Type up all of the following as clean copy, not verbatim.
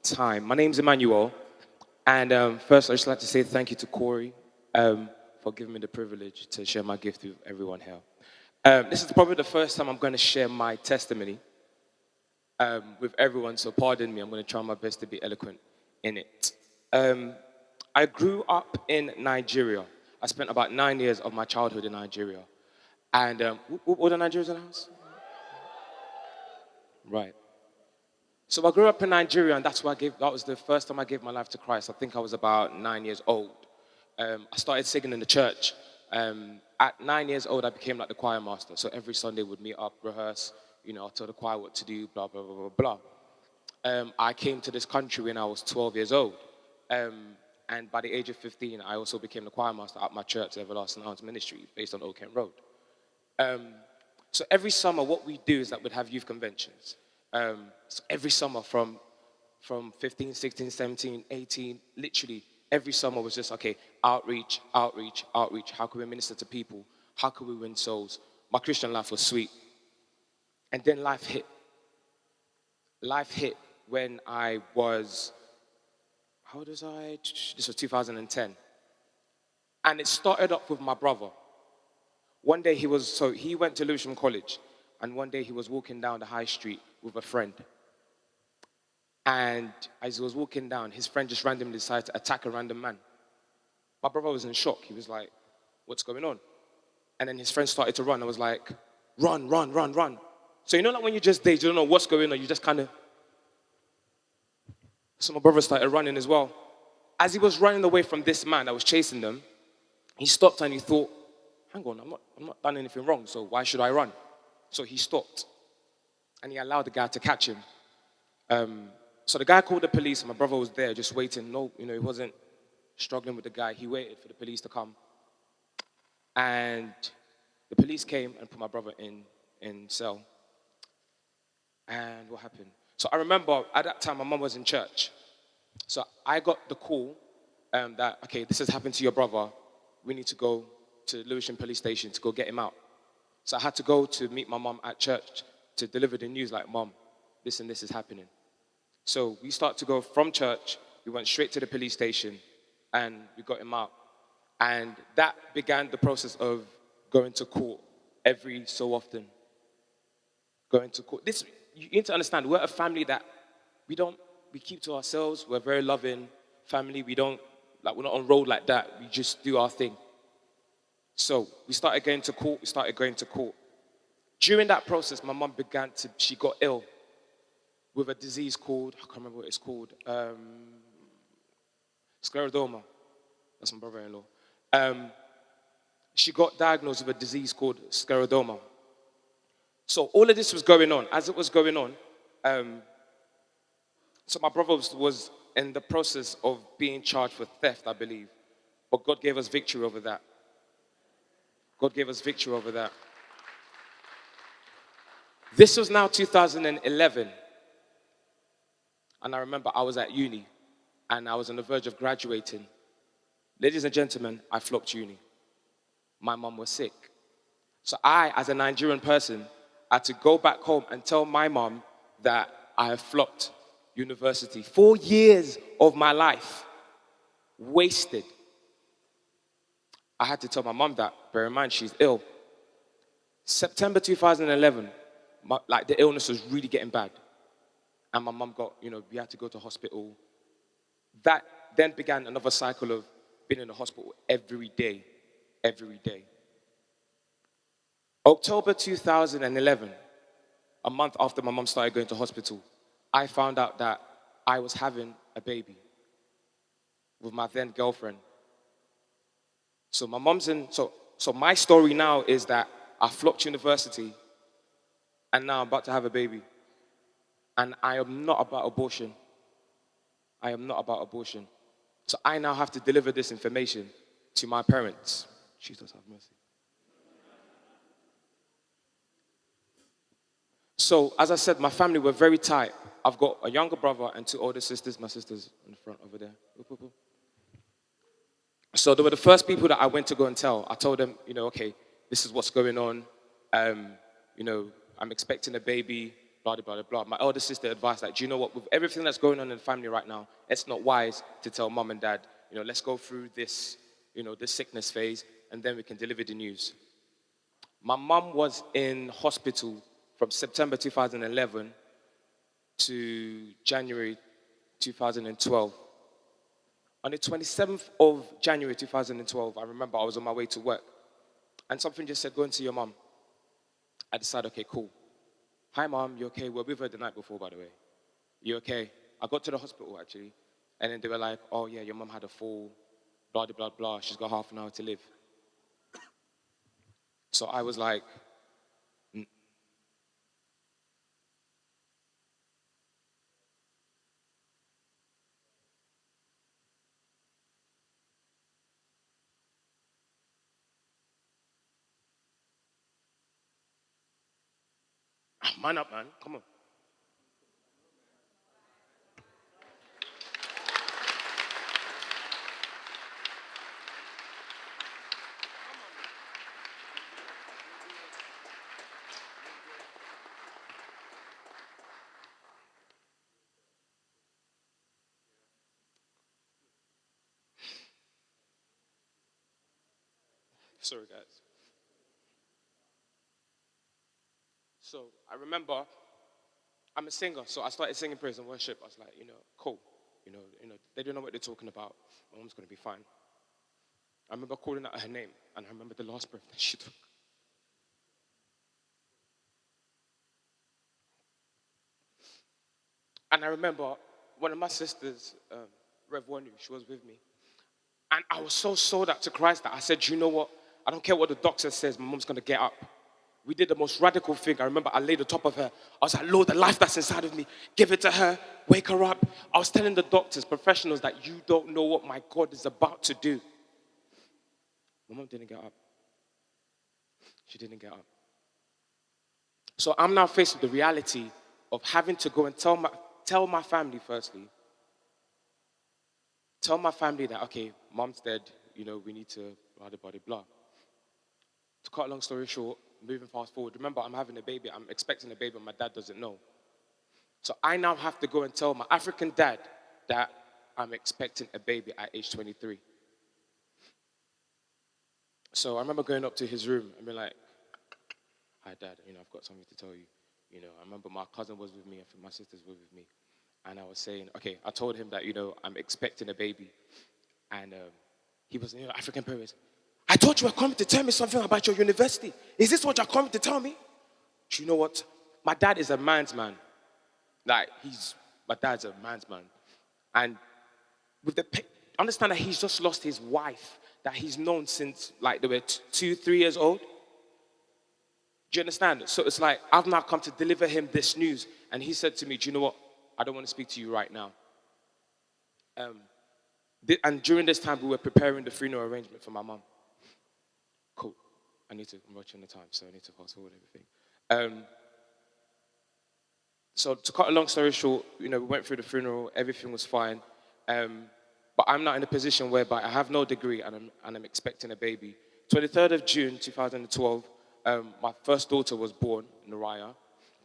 time. My name's Emmanuel, and first I'd just like to say thank you to Corey for giving me the privilege to share my gift with everyone here. This is probably the first time I'm going to share my testimony with everyone, so pardon me, I'm going to try my best to be eloquent in it. Um, I grew up in Nigeria. I spent about 9 years of my childhood in Nigeria. And what are Nigerians in the house? Right. So I grew up in Nigeria, and that was the first time I gave my life to Christ. I think I was about 9 years old. I started singing in the church. At 9 years old, I became like the choir master. So every Sunday we'd meet up, rehearse, I'll tell the choir what to do, blah, blah, blah, blah, blah. I came to this country when I was 12 years old. And by the age of 15, I also became the choir master at my church, Everlasting Arms Ministry, based on Old Kent Road. So every summer, what we do is that we'd have youth conventions. So every summer from 15, 16, 17, 18, literally every summer was just, okay, outreach, outreach, outreach. How can we minister to people? How can we win souls? My Christian life was sweet. And then life hit. Life hit when I was, how old was I? This was 2010. And it started off with my brother. One day he went to Lewisham College, and one day he was walking down the high street with a friend. And as he was walking down, his friend just randomly decided to attack a random man. My brother was in shock. He was like, what's going on? And then his friend started to run. I was like, run, run, run, run. So like when you just dazed, you don't know what's going on, you just kind of... So my brother started running as well. As he was running away from this man that was chasing them, he stopped and he thought, hang on, I'm not done anything wrong, so why should I run? So he stopped, and he allowed the guy to catch him. So the guy called the police, and my brother was there just waiting. No, he wasn't struggling with the guy. He waited for the police to come. And the police came and put my brother in cell. And what happened? So I remember at that time my mom was in church. So I got the call that, okay, this has happened to your brother. We need to go to Lewisham police station to go get him out. So I had to go to meet my mom at church to deliver the news like, Mom, this and this is happening. So we started to go from church, we went straight to the police station, and we got him out. And that began the process of going to court every so often. Going to court. You need to understand, we're a family that we keep to ourselves. We're a very loving family. We're not on road like that. We just do our thing. So we started going to court. During that process, my mom she got ill with a disease called, I can't remember what it's called, scleroderma. That's my brother-in-law. She got diagnosed with a disease called scleroderma. So all of this was going on. As it was going on, so my brother was in the process of being charged for theft, I believe. But God gave us victory over that. God gave us victory over that. This was now 2011. And I remember I was at uni, and I was on the verge of graduating. Ladies and gentlemen, I flopped uni. My mum was sick. So I, as a Nigerian person, had to go back home and tell my mum that I have flopped university. 4 years of my life wasted. I had to tell my mum that. Bear in mind, she's ill. September 2011, the illness was really getting bad. And my mum got, we had to go to hospital. That then began another cycle of being in the hospital every day. October 2011, a month after my mum started going to hospital, I found out that I was having a baby with my then girlfriend. So my mum's so my story now is that I flopped university, and now I'm about to have a baby. And I am not about abortion. I am not about abortion. So I now have to deliver this information to my parents. Jesus have mercy. So, as I said, my family were very tight. I've got a younger brother and 2 older sisters. My sister's in the front over there. So they were the first people that I went to go and tell. I told them, okay, this is what's going on. I'm expecting a baby. blah, blah, blah, blah. My elder sister advised, like, do you know what? With everything that's going on in the family right now, it's not wise to tell mom and dad, let's go through this, this sickness phase, and then we can deliver the news. My mom was in hospital from September 2011 to January 2012. On the 27th of January 2012, I remember I was on my way to work, and something just said, go and see your mom. I decided, okay, cool. Hi, mom, you okay? Well, we've heard the night before, by the way. You okay? I got to the hospital, actually, and then they were like, oh, yeah, your mom had a fall, blah, blah, blah, blah. She's got half an hour to live. So I was like, man up, man. Come on. Sorry, guys. So I remember I'm a singer, so I started singing praise and worship. I was like, cool. They don't know what they're talking about. My mom's gonna be fine. I remember calling out her name, and I remember the last breath that she took. And I remember one of my sisters, Rev Wanu, she was with me. And I was so sold out to Christ that I said, you know what? I don't care what the doctor says, my mom's going to get up. We did the most radical thing. I remember I laid on top of her. I was like, Lord, the life that's inside of me, give it to her, wake her up. I was telling the doctors, professionals, that you don't know what my God is about to do. My mom didn't get up. She didn't get up. So I'm now faced with the reality of having to go and tell my family, firstly, tell my family that, okay, mom's dead, we need to blah, blah, blah, blah. To cut a long story short, moving fast forward, remember, I'm having a baby, I'm expecting a baby, and my dad doesn't know. So I now have to go and tell my African dad that I'm expecting a baby at age 23. So I remember going up to his room and being like, hi, Dad, I've got something to tell you. I remember my cousin was with me, I think my sisters were with me. And I was saying, okay, I told him that, I'm expecting a baby. And he was, African parents. I thought you were coming to tell me something about your university. Is this what you're coming to tell me? Do you know what? My dad is a man's man. My dad's a man's man. And understand that he's just lost his wife that he's known since, they were 2-3 years old. Do you understand? So it's like, I've now come to deliver him this news. And he said to me, do you know what? I don't want to speak to you right now. And during this time, we were preparing the funeral arrangement for my mom. Cool. I'm watching the time, so I need to fast forward everything. So to cut a long story short, we went through the funeral, everything was fine. But I'm not in a position whereby I have no degree and I'm expecting a baby. 23rd of June, 2012, my first daughter was born, Nariah.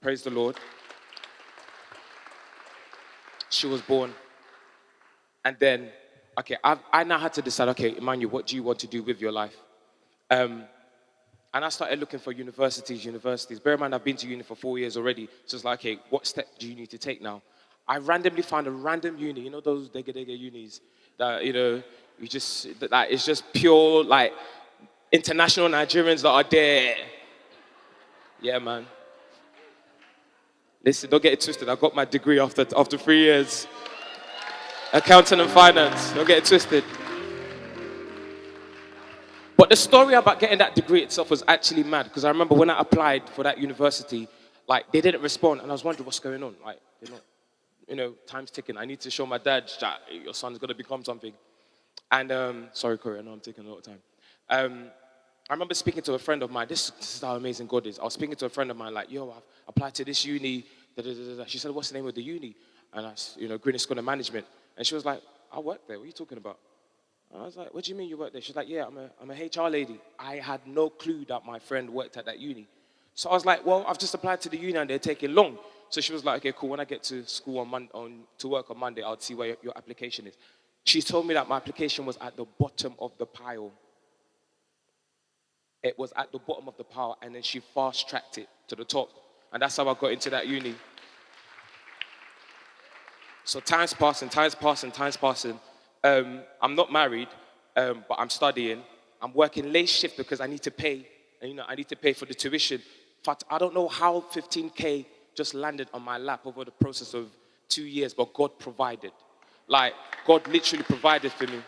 Praise the Lord. She was born. And then, okay, I now had to decide, okay, Emmanuel, what do you want to do with your life? And I started looking for universities. Bear in mind, I've been to uni for 4 years already. So it's like, okay, what step do you need to take now? I randomly found a random uni, those dega unis that, it's just pure, international Nigerians that are there. Yeah, man. Listen, don't get it twisted. I got my degree after 3 years. Accounting and finance. Don't get it twisted. But the story about getting that degree itself was actually mad, because I remember when I applied for that university, they didn't respond, and I was wondering what's going on. They're not, time's ticking. I need to show my dad that your son's going to become something. And, sorry, Corey, I know I'm taking a lot of time. I remember speaking to a friend of mine. This is how amazing God is. I was speaking to a friend of mine, yo, I've applied to this uni. Da, da, da, da. She said, what's the name of the uni? And I said, Greenwich School of Management. And she was like, I work there. What are you talking about? And I was like, what do you mean you work there? She's like, yeah, I'm a HR lady. I had no clue that my friend worked at that uni. So I was like, well, I've just applied to the uni and they're taking long. So she was like, okay, cool. When I get to school to work on Monday, I'll see where your application is. She told me that my application was at the bottom of the pile. It was at the bottom of the pile, and then she fast-tracked it to the top. And that's how I got into that uni. So time's passing. I'm not married, but I'm studying. I'm working late shift because I need to pay. And, I need to pay for the tuition. In fact, I don't know how 15K just landed on my lap over the process of 2 years, but God provided. Like, God literally provided for me.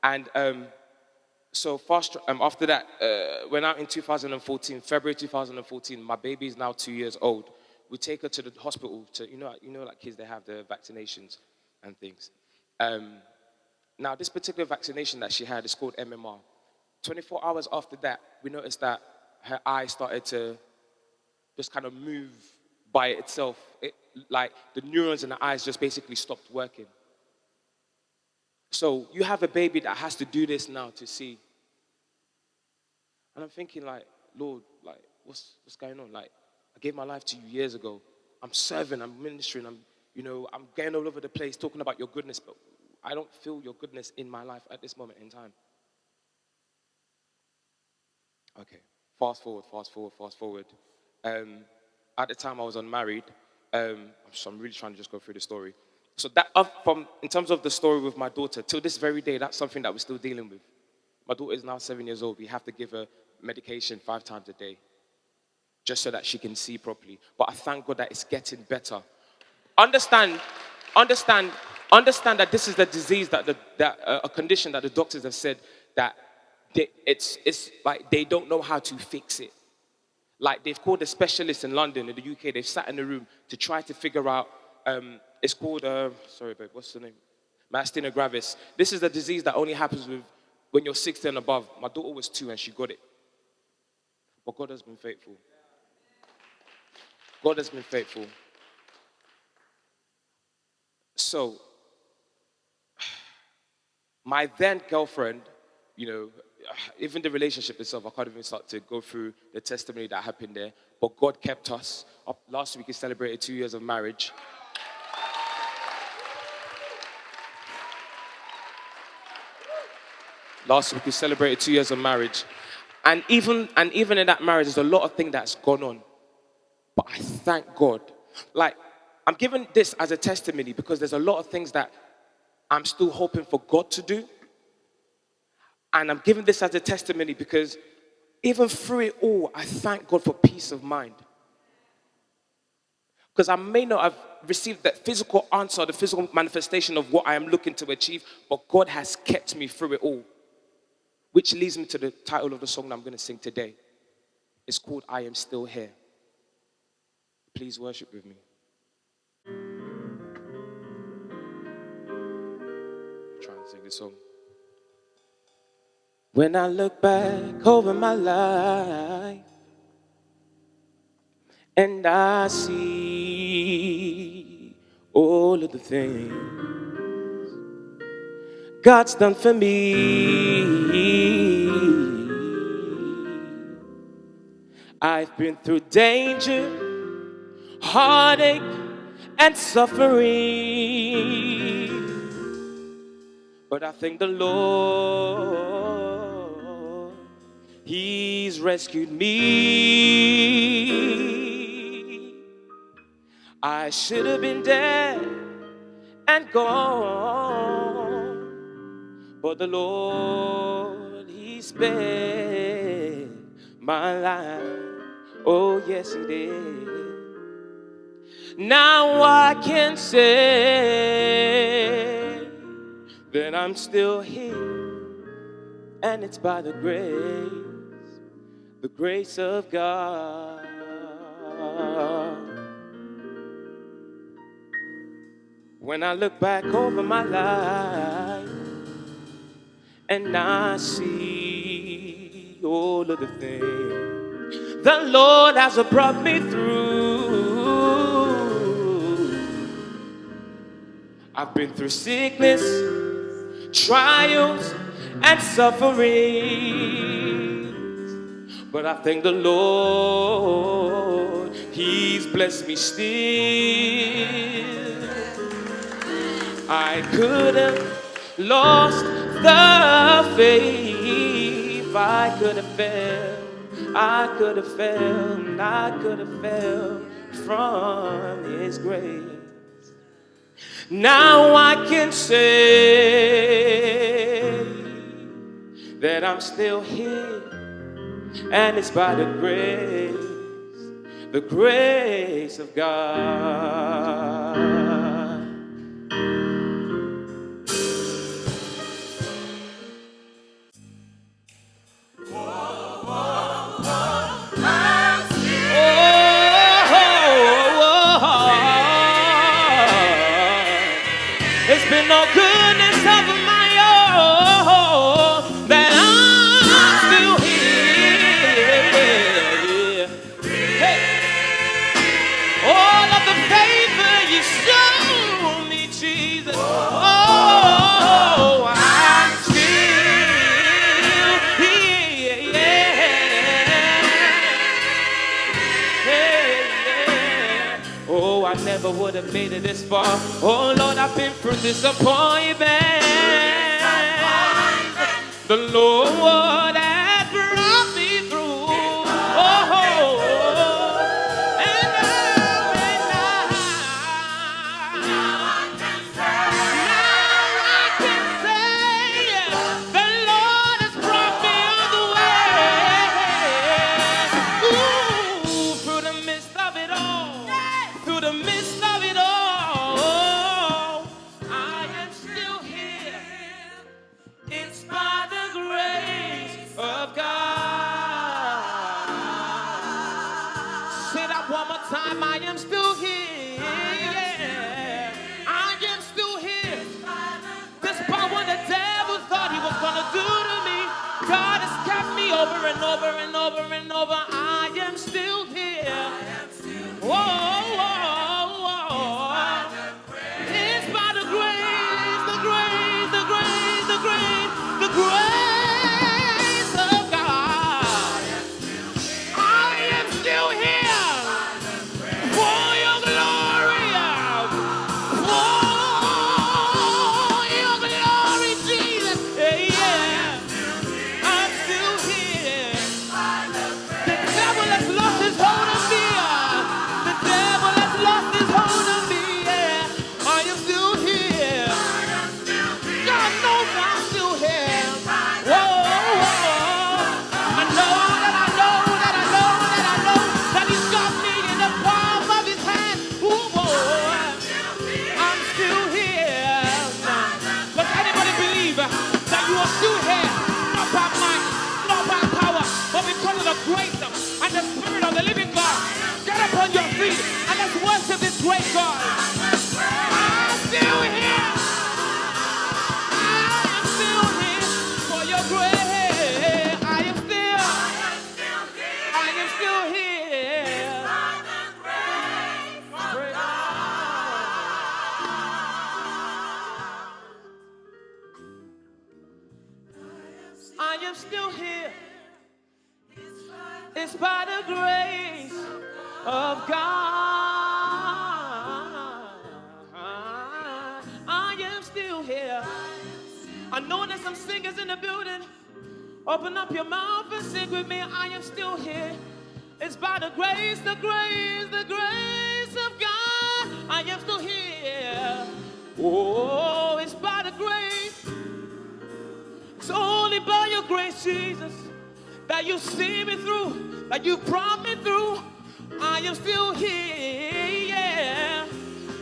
And so after that, when I'm in 2014, February 2014, my baby is now 2 years old. We take her to the hospital to, like kids, they have the vaccinations and things. Now, this particular vaccination that she had is called MMR. 24 hours after that, we noticed that her eye started to just kind of move by itself. Like the neurons in the eyes just basically stopped working. So you have a baby that has to do this now to see. And I'm thinking like, Lord, like, what's going on? Like, I gave my life to you years ago. I'm serving, I'm ministering, I'm going all over the place talking about your goodness, but I don't feel your goodness in my life at this moment in time. Okay, fast forward. At the time I was unmarried. I'm really trying to just go through the story. So that in terms of the story with my daughter, till this very day, that's something that we're still dealing with. My daughter is now 7 years old. We have to give her medication 5 times a day, just so that she can see properly. But I thank God that it's getting better. Understand that this is the disease a condition that the doctors have said that it's like they don't know how to fix it. Like they've called a specialist in London, in the UK. They've sat in a room to try to figure out. It's called sorry, babe. What's the name? Myasthenia gravis. This is a disease that only happens when you're 60 and above. My daughter was 2 and she got it. But God has been faithful. God has been faithful. So, my then girlfriend, even the relationship itself, I can't even start to go through the testimony that happened there. But God kept us. Last week, we celebrated 2 years of marriage. Last week, we celebrated 2 years of marriage. And even in that marriage, there's a lot of things that's gone on. But I thank God. Like, I'm giving this as a testimony because there's a lot of things that I'm still hoping for God to do. And I'm giving this as a testimony because even through it all, I thank God for peace of mind. Because I may not have received that physical answer, the physical manifestation of what I am looking to achieve, but God has kept me through it all. Which leads me to the title of the song that I'm going to sing today. It's called I Am Still Here. Please worship with me. Try and sing this song. When I look back over my life and I see all of the things God's done for me, I've been through danger, heartache, and suffering. But I thank the Lord, He's rescued me. I should have been dead and gone, but the Lord, He spared my life. Oh, yes, He did. Now I can say that I'm still here, and it's by the grace of God. When I look back over my life and I see all of the things the Lord has brought me through, I've been through sickness, trials, and suffering, but I thank the Lord, bless me still. I could have lost the faith. I could have failed. I could have failed. I could have failed from His grace. Now I can say that I'm still here, and it's by the grace of God. It's been no goodness of my own that I'm still here. Hey. All of the favor you show me, Jesus. Oh, I'm still here. Hey. Oh, I never would have made it this far. Oh, Lord, I've been through disappointment. The Lord has brought me through. Oh, and now I can say the Lord has brought me on the way. Ooh, through the midst of it all, through the midst of it all. It's by the grace of God. Say that one more time. I am still here. Yeah. I am still here. Despite what the devil thought he was going to do to me, God has kept me over and over and over and over. I am still here. Whoa, whoa, whoa. It's by the grace, the grace, the grace, the grace. The grace of God. I am still here for your glory. For your glory, Jesus. Yeah. I'm still here. The devil has lost his hold on me. The devil has lost his hold on me. Yeah. I am still here. God knows I'm still here. Grace and the Spirit of the living God. Get up on your feet and let's worship this great God. I'm still here. I'm still here for your grace. I am still here. I am still here. It's by the grace of God. I am still here. I know there's some singers in the building. Open up your mouth and sing with me. I am still here. It's by the grace, the grace, the grace of God. I am still here. Oh, it's by the grace. It's only by your grace, Jesus, that you see me through, that you brought me through. I am still here, yeah.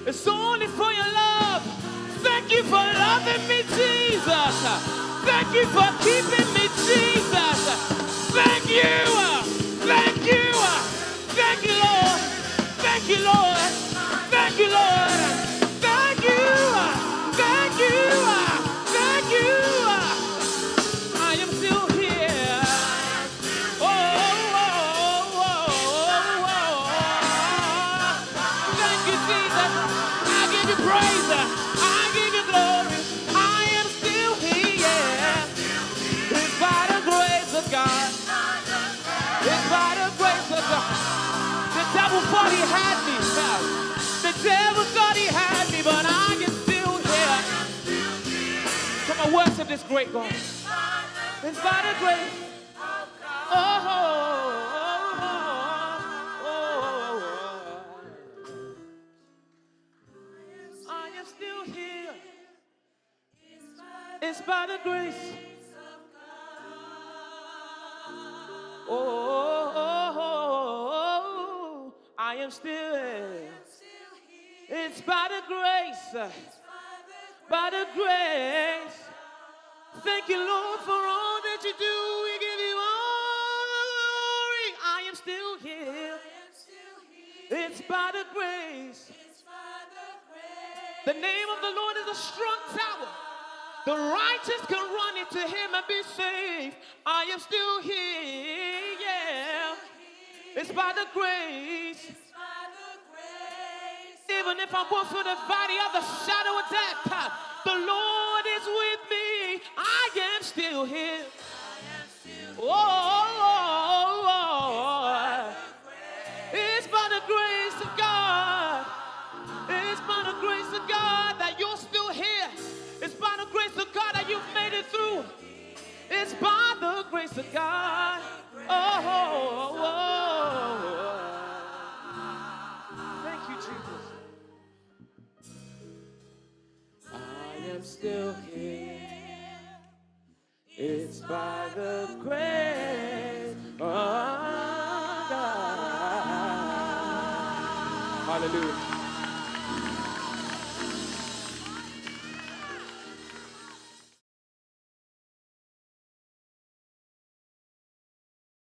It's only for your love. Thank you for loving me, Jesus. Thank you for keeping me, Jesus. Thank you, thank you, thank you, Lord. Thank you, Lord. Thank you, Lord. Thank you, thank you, thank you. I am still here. Praise, I give you glory. I am still here. It's by the grace of God. It's by the grace of God. The devil thought he had me. this great God. It's by the grace. Oh, oh, oh, I am still here. It's by the grace. Oh, I am still here. It's by the grace. By the grace. Thank you, Lord, for all that you do. We give you all the glory. I am still here. It's by the grace. The name of the Lord is a strong tower. The righteous can run into him and be saved. I am still here, yeah. It's by the grace. Even if I walk through the valley of the shadow of death, the Lord is with me. I am still here. Oh, it's by the grace of God. It's by the grace of God that you're still here. It's by the grace of God that you've made it through. It's by the grace of God. Thank you, Jesus. I am still here. It's by the grace of God. Hallelujah.